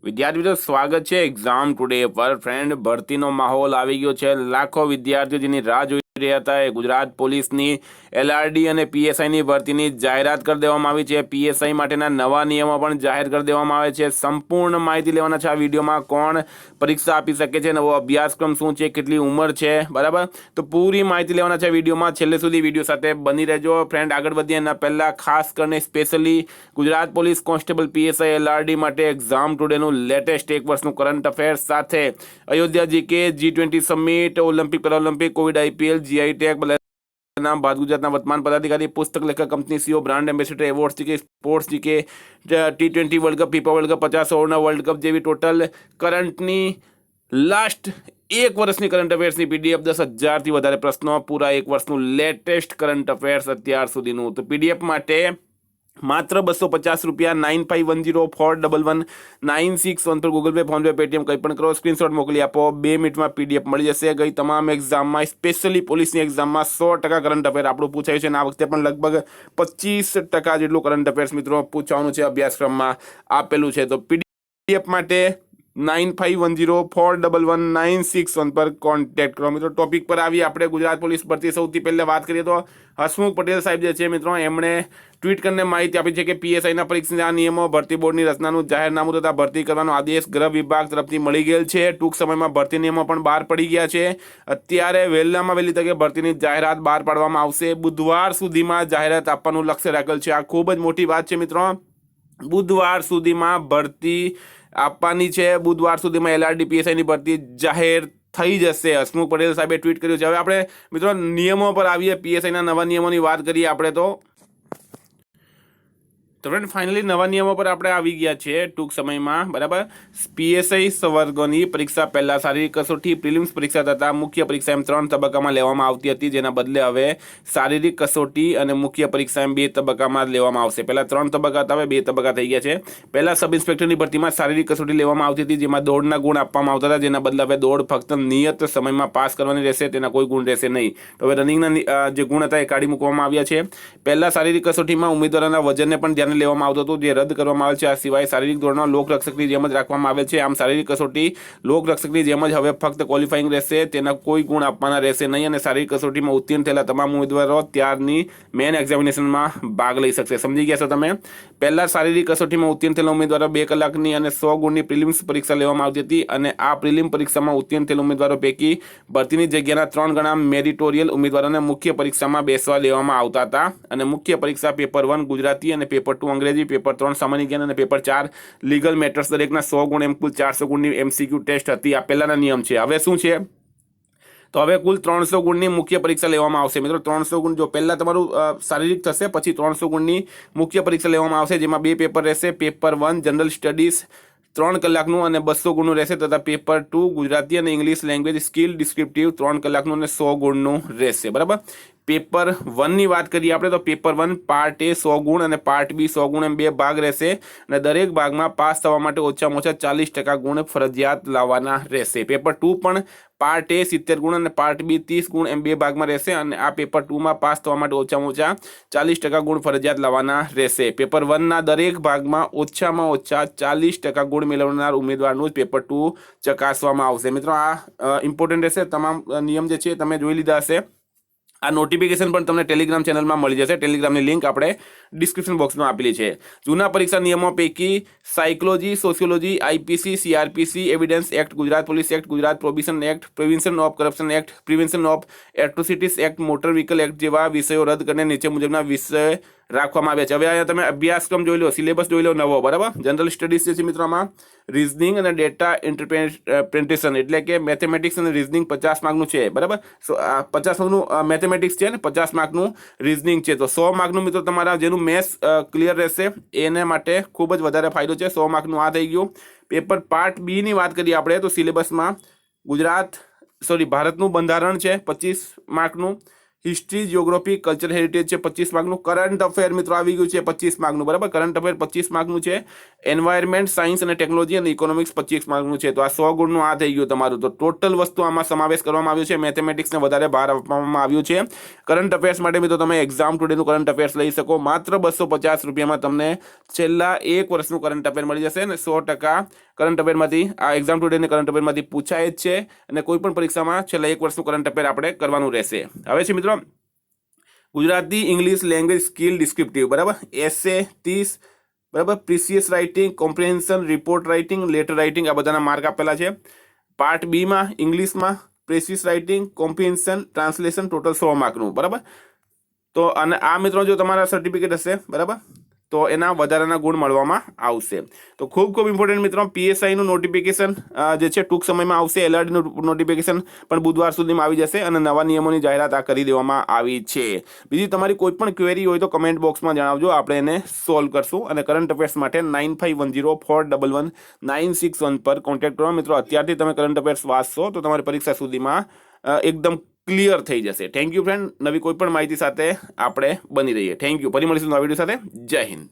વિદ્યાર્થી મિત્રો સ્વાગત છે એક્ઝામ ટુડે પર ફ્રેન્ડ ભરતીનો માહોલ આવી ગયો છે। લાખો વિદ્યાર્થીઓ જેની રાહ જોઈ રહ્યા હતા એ ગુજરાત પોલીસની એલઆરડી અને પીએસઆઈની ભરતીની જાહેરાત કરી દેવામાં આવી છે। પીએસઆઈ માટેના નવા નિયમો પણ જાહેર કરી દેવામાં આવે છે। સંપૂર્ણ માહિતી લેવાના છે આ વિડીયોમાં। કોણ પરીક્ષા આપી શકે છે, નવો અભ્યાસક્રમ શું છે, કેટલી ઉંમર છે, બરાબર, તો પૂરી માહિતી લેવાના છે વિડીયોમાં। છેલ્લે સુધી વિડીયો સાથે બની રહેજો ફ્રેન્ડ। આગળ વધીએ એના પહેલાં ખાસ કરીને specially Gujarat police constable PSI LRD માટે એક્ઝામ ટુડેનું લેટેસ્ટ એક વર્ષનું કરંટ અફેર્સ સાથે Ayodhya GK, G20 summit, Olympic Paralympic, Covid, IPL, GI tag, નામ ભારત ગુજરાતના વર્તમાન પદાધિકારી, પુસ્તક લેખક, company CEO, brand ambassador, award GK, sports GK, T20 world cup, FIFA world cup, 50 ઓવરના વર્લ્ડ કપ જેવી ટોટલ કરંટની લાસ્ટ એક વર્ષની કરંટ અફેર્સની પીડીએફ, 10,000થી વધારે પ્રશ્નો, પૂરા એક વર્ષનું લેટેસ્ટ કરંટ અફેર્સ અત્યાર સુધીનું। તો પીડીએફ માટે માત્ર 250 રૂપિયા, 9510411961 પર Google pay, phone pay, Paytm કંઈ પણ કરો, સ્ક્રીનશોટ મોકલી આપો, 2 મિનિટમાં પીડીએફ મળી જશે। ગઈ તમામ એક્ઝામમાં, સ્પેશિયલી પોલીસની એક્ઝામમાં 100% કરંટ અફેર આપણું પૂછાયું છે અને આ વખતે પણ લગભગ 25% જેટલું કરંટ અફેર્સ મિત્રો પૂછવાનું છે, અભ્યાસક્રમમાં આપેલું છે। તો પીડીએફ માટે 9510411961 પર કોન્ટેક્ટ કરો મિત્રો। ટોપિક પર આવીએ આપણે ગુજરાત પોલીસ ભરતી। સૌથી પહેલા વાત કરીએ તો હસમુખ પટેલ સાહેબ જે છે મિત્રો, એમણે ટ્વીટ કરીને માહિતી આપી છે કે પીએસઆઈના પરીક્ષાના નિયમો, ભરતી બોર્ડની રચનાનું જાહેરનામું તથા ભરતી કરવાનો આદેશ ગૃહ વિભાગ તરફથી મળી ગયેલ છે। ટૂંક સમયમાં ભરતી નિયમો પણ બહાર પડી ગયા છે। અત્યારે વહેલામાં વહેલી તકે ભરતીની જાહેરાત બહાર પાડવામાં આવશે। બુધવાર સુધીમાં જાહેરાત આપવાનું લક્ષ્ય રાખેલ છે। આ ખૂબ જ મોટી વાત છે મિત્રો। બુધવાર સુધીમાં ભરતી આપવાની છે। બુધવાર સુધીમાં એલઆરડી પીએસઆઈની ભરતી જાહેર થઈ જશે, હસમુખ પટેલ સાહેબે ટ્વીટ કર્યું છે। હવે આપણે મિત્રો નિયમો પર આવીએ, પીએસઆઈના નવા નિયમોની વાત કરીએ આપણે તો ફ્રેન્ડ ફાઇનલી નવા નિયમો પર આપણે આવી ગયા છે ટૂંક સમયમાં, બરાબર। પીએસઆઈ વર્ગોની પરીક્ષા પહેલા શારીરિક કસોટી, પ્રિલિમ્સ પરીક્ષા તથા મુખ્ય પરીક્ષા એમ 3 તબક્કામાં લેવામાં આવતી હતી, જેના બદલે હવે શારીરિક કસોટી અને મુખ્ય પરીક્ષા એમ 2 તબક્કામાં લેવામાં આવશે। પહેલા 3 તબક્કા હતા, હવે 2 તબક્કા થઈ ગયા છે। પહેલા સબ ઇન્સ્પેક્ટરની ભરતીમાં શારીરિક કસોટી લેવામાં આવતી હતી, જેમાં દોડના ગુણ આપવામાં આવતા હતા, જેના બદલે હવે દોડ ફક્ત નિયત સમયમાં પાસ કરવાની રહેશે, તેના કોઈ ગુણ રહેશે નહીં। તો હવે રનિંગના જે ગુણ હતા એ કાઢી મૂકવામાં આવ્યા છે। પહેલા શારીરિક કસોટીમાં ઉમેદવારોના વજનને પણ ધ્યાને લેવામાં આવતું હતું, જે રદ કરવામાં આવેલ છે। આ સિવાય શારીરિક ધોરણો લોકરક્ષકની જેમ જ રાખવામાં આવેલ છે। આમ શારીરિક કસોટી લોકરક્ષકની જેમ જ હવે ફક્ત ક્વોલિફાઈંગ રહેશે, તેના કોઈ ગુણ આપવાના રહેશે નહીં અને શારીરિક કસોટીમાં ઉત્તીર્ણ થયેલા તમામ ઉમેદવારો ત્યારની મેન એક્ઝામિનેશનમાં ભાગ લઈ શકશે। સમજી ગયા છો તમે? પહેલા શારીરિક કસોટીમાં ઉત્તીર્ણ થયેલા ઉમેદવારો 2 કલાકની અને 100 ગુણની પ્રિલિમ્સ પરીક્ષા લેવામાં આવતી હતી અને આ પ્રિલિમ પરીક્ષામાં ઉત્તીર્ણ થયેલા ઉમેદવારો પૈકી ભરતીની જગ્યાના 3 ગણા મેરિટોરિયલ ઉમેદવારોને મુખ્ય પરીક્ષામાં બેસવા લેવામાં આવતા હતા અને મુખ્ય પરીક્ષા પેપર 1 ગુજરાતી અને પેપર 2 અંગ્રેજી, પેપર 3 સામાન્ય જ્ઞાન અને પેપર 4 લીગલ મેટર્સ દરેકના 100 ગુણ એમ કુલ 400 ગુણની એમસીક્યુ ટેસ્ટ હતી। આ પહેલાના નિયમ છે। હવે શું છે? તો હવે કુલ 300 ગુણની મુખ્ય પરીક્ષા લેવામાં આવશે મિત્રો। 300 ગુણ, જો પહેલા તમારું શારીરિક થશે, પછી 300 ગુણની મુખ્ય પરીક્ષા લેવામાં આવશે, જેમાં 2 પેપર રહેશે। પેપર 1 જનરલ સ્ટડીઝ 3 કલાકનું અને 200 ગુણનું રહેશે તથા પેપર 2 ગુજરાતી અને ઇંગ્લિશ લેંગ્વેજ સ્કિલ ડિસ્ક્રિપ્ટિવ 3 કલાકનું અને 100 ગુણનું રહેશે, બરાબર। પેપર 1ની વાત કરીએ આપણે તો પેપર 1 પાર્ટ એ 100 ગુણ અને પાર્ટ બી 100 ગુણ એમ 2 ભાગ રહેશે અને દરેક ભાગમાં પાસ થવા માટે ઓછામાં ઓછા 40% ગુણ ફરજિયાત લાવવાના રહેશે। પેપર 2 પણ પાર્ટ એ 70 ગુણ અને પાર્ટ બી 30 ગુણ એમ 2 ભાગમાં રહેશે અને આ પેપર 2માં પાસ થવા માટે ઓછામાં ઓછા 40% ગુણ ફરજિયાત લાવવાના રહેશે। પેપર 1ના દરેક ભાગમાં ઓછામાં ઓછા 40% ગુણ મેળવનાર ઉમેદવારનું જ પેપર 2 ચકાસવામાં આવશે। મિત્રો આ ઇમ્પોર્ટન્ટ રહેશે। તમામ નિયમ જે છે તમે જોઈ લીધા હશે। આ નોટિફિકેશન પણ તમને ટેલિગ્રામ ચેનલમાં મળી જશે। ટેલિગ્રામની લિંક આપણે ડિસ્ક્રિપ્શન બોક્સમાં આપેલી છે। જૂના પરીક્ષા નિયમો પૈકી psychology, sociology, IPC, CrPC, evidence act, Gujarat police act, Gujarat probation act, prevention of corruption act, prevention of atrocities act, motor vehicle act જેવા વિષયો રદ કરીને નીચે મુજબના વિષય રાખવામાં આવ્યા છે। હવે અહીંયા તમે અભ્યાસક્રમ જોઈ લો, સિલેબસ જોઈ લો નવો, બરાબર। જનરલ સ્ટડીઝ જે છે મિત્રો, આમાં રીઝનિંગ અને ડેટા ઇન્ટરપ્રિટેશન એટલે કે મેથેમેટિક્સ અને રીઝનિંગ 50 માર્કનું છે, બરાબર। 50 માર્કનું મેથેમેટિક્સ છે અને 50 માર્કનું રીઝનિંગ છે। તો 100 માર્કનું મિત્રો તમારા જેનું મેથ્સ ક્લિયર રહેશે એને માટે ખૂબ જ વધારે ફાયદો છે। 100 માર્કનું આ થઈ ગયું। પેપર પાર્ટ બી ની વાત કરીએ આપણે તો સિલેબસમાં ભારતનું બંધારણ છે 25 માર્કનું, હિસ્ટ્રી, જ્યોગ્રાફી, કલ્ચર હેરિટેજ છે 25 માર્કનું. કરંટ અફેર મિત્રો આવી ગયું છે 25 માર્કનું, બરાબર. કરંટ અફેર 25 માર્કનું છે. એન્વાયરમેન્ટ, સાયન્સ અને ટેકનોલોજી અને ઇકોનોમિક્સ 25 માર્કનું છે. તો આ 100 ગુણનું આ થઈ ગયું તમારું. તો ટોટલ વસ્તુ આમાં સમાવેશ કરવામાં આવ્યો છે. મેથેમેટિક્સને વધારે ભાર આપવામાં આવ્યું છે. કરંટ અફેર્સ માટે મિત્રો તમે એક્ઝામ ટુડેનું કરંટ અફેર્સ લઈ શકો. માત્ર 250 રૂપિયામાં તમને છેલ્લા 1 વર્ષનું કરંટ અફેર મળી જશે અને 100% કરંટ અફેરમાંથી આ એક્ઝામ ટુડેને કરંટ અફેરમાંથી પૂછાય જ છે અને કોઈ પણ પરીક્ષામાં છેલ્લા 1 વર્ષનું કરંટ અફેર આપણે કરવાનું રહેશે. હવે છે મિત્રો Gujarati English language skill descriptive, બરાબર. એસે 30, બરાબર. Precious writing, comprehension, report writing, letter writing, આ બધાના માર્ક આપેલા છે. પાર્ટ બીમાં ઇંગ્લિશમાં precious writing, comprehension, translation total 100 માર્કનું, બરાબર. તો અને આ મિત્રો જો તમારા સર્ટિફિકેટ હશે, બરાબર, તો એના વધારાના ગુણ મળવામાં આવશે. તો ખૂબ ખૂબ ઇમ્પોર્ટન્ટ મિત્રો, પીએસઆઈનું નોટિફિકેશન જે છે ટૂંક સમયમાં આવશે. એલઆરડીનું નોટિફિકેશન પણ બુધવાર સુધીમાં આવી જશે અને નવા નિયમોની જાહેરાત આ કરી દેવામાં આવી છે. બીજી તમારી કોઈ પણ ક્વેરી હોય તો કમેન્ટ બોક્સમાં જણાવજો, આપણે એને સોલ્વ કરશું. અને કરંટ અફેર્સ માટે 9510411961 પર કોન્ટેક્ટ કરો મિત્રો. અત્યારથી તમે કરંટ અફેર્સ વાંચશો તો તમારી પરીક્ષા સુધીમાં એકદમ ક્લિયર થઈ જશે. Thank you friend. નવી કોઈ પણ માહિતી સાથે આપણે બની રહીએ. Thank you. ફરી મળીશું નવા વિડીયો સાથે. જય હિન્દ.